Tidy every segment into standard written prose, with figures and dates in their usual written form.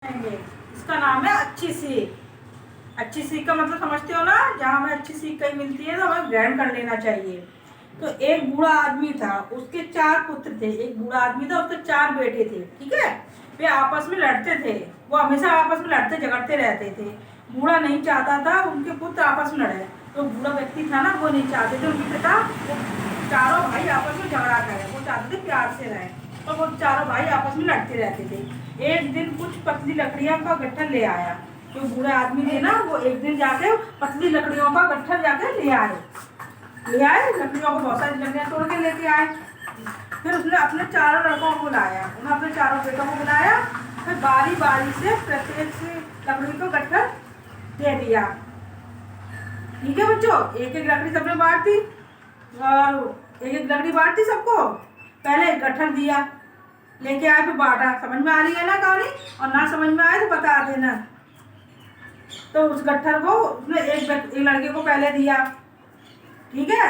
इसका नाम है अच्छी सीख। अच्छी सीख का मतलब समझते हो ना, जहाँ हमें अच्छी सीख कहीं मिलती है तो हमें ग्रहण कर लेना चाहिए। तो एक बूढ़ा आदमी था, उसके 4 पुत्र थे। एक बूढ़ा आदमी था, उसके 4 बेटे थे। ठीक है, वे आपस में लड़ते थे। वो हमेशा आपस में लड़ते झगड़ते रहते थे। बूढ़ा नहीं चाहता था उनके पुत्र आपस में लड़े। तो बूढ़ा व्यक्ति था ना, वो नहीं चाहते थे उनके पिता वो चारों भाई आपस में झगड़ा करें। वो चाहते थे प्यार से रहें, तो वो चारों भाई आपस में लड़ते रहते थे। एक दिन कुछ पतली लकड़ियों का गट्ठर ले आया। जो बूढ़े आदमी थे ना, वो एक दिन जाके पतली लकड़ियों का गट्ठर जाके ले आए। लकड़ियों को बहुत सारी लकड़ियां तोड़ के लेके आए। फिर उसने अपने चारों लड़कों को बुलाया, उन्होंने अपने चारों बेटों को बुलाया। फिर बारी बारी से प्रत्येक से लकड़ी को गट्ठर दे दिया। ठीक है बच्चों, एक एक लकड़ी सबने बांट दी और एक एक लकड़ी बांट दी सबको। पहले एक गट्ठर दिया, लेके आए, फिर बांटा। समझ में आ रही है ना कहानी? और ना समझ में आए तो बता देना। तो उस गट्ठर को उसने एक लड़के को पहले दिया। ठीक है,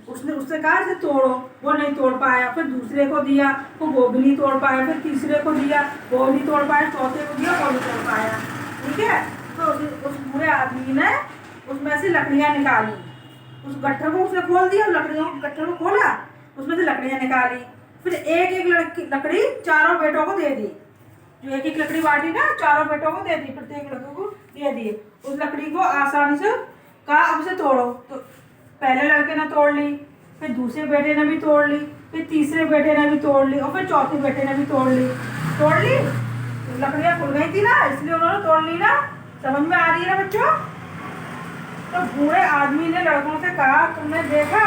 उसने उससे कहा इसे तोड़ो, वो नहीं तोड़ पाया। फिर दूसरे को दिया, वो भी नहीं तोड़ पाया। फिर तीसरे को दिया, वो नहीं तोड़ पाया। चौथे को दिया, वो नहीं तोड़ पाया। ठीक है, तो उस बूढ़े आदमी ने उसमें से लकड़ियां निकाली। उस गट्ठर को उसने खोल दिया, लकड़ियों गट्ठर को खोला, उसमें से लकड़ियां निकाली। फिर एक एक लकड़ी चारों बेटों को दे दी। जो एक एक लकड़ी बांटी ना, चारों बेटों को दे दी, प्रत्येक लड़कों को दे दिए। उस लकड़ी को आसानी से कहा अब से तोड़ो। तो पहले लड़के ने तोड़ ली, फिर दूसरे बेटे ने भी तोड़ ली, फिर तीसरे बेटे ने भी तोड़ ली, और फिर चौथे बेटे ने भी तोड़ ली। लकड़ियां खुल गई थी ना, इसलिए उन्होंने तोड़ ली ना। समझ में आ रही है ना बच्चों? तो बूढ़े आदमी ने लड़कों से कहा तुमने देखा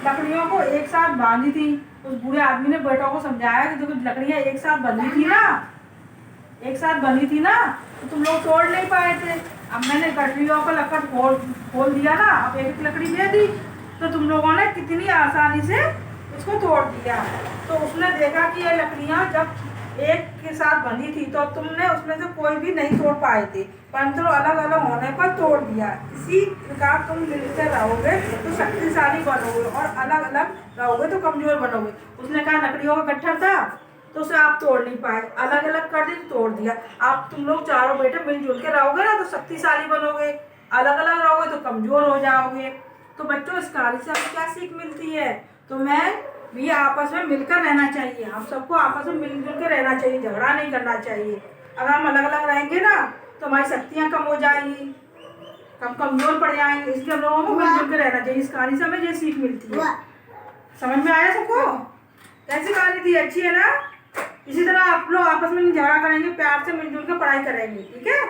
लकड़ियों को एक साथ बांधी थी। उस बूढ़े आदमी ने बेटों को समझाया कि देखो लकड़ियां एक साथ बंधी थी ना, एक साथ बंधी थी ना, तो तुम लोग तोड़ नहीं पाए थे। अब मैंने लकड़ियों का लकड़ खोल दिया ना, अब एक एक लकड़ी दे दी, तो तुम लोगों ने कितनी आसानी से इसको तोड़ दिया। तो उसने देखा कि ये लकड़ियां जब एक के साथ बंधी थी तो तुमने उसमें से कोई भी नहीं तोड़ पाए थे, परंतु अलग अलग होने पर तोड़ दिया। इसी प्रकार तुम मिलकर रहोगे तो शक्तिशाली बनोगे, और अलग अलग रहोगे तो कमजोर बनोगे। उसने कहा लकड़ियों का गट्ठर था तो उसे आप तोड़ नहीं पाए, अलग अलग कर दी तो तोड़ दिया। आप तुम लोग चारों बेटे मिलजुल के रहोगे ना तो शक्तिशाली बनोगे, अलग अलग रहोगे तो कमजोर हो जाओगे। तो बच्चों इस कहानी से हमें क्या सीख मिलती है? तो मैं भी आपस में मिलकर रहना चाहिए। हम सबको आपस में मिलजुल के रहना चाहिए, झगड़ा नहीं करना चाहिए। अगर हम अलग अलग रहेंगे ना तो हमारी शक्तियाँ कम हो जाएंगी, हम कमजोर पड़ जाएंगे। इसलिए हम लोगों को मिलजुल के रहना चाहिए। इस कहानी से हमें ये सीख मिलती है। समझ में आया सबको? कैसी कहानी थी? अच्छी है ना? इसी तरह आप लोग आपस में झगड़ा करेंगे, प्यार से मिलजुल के पढ़ाई करेंगे। ठीक है।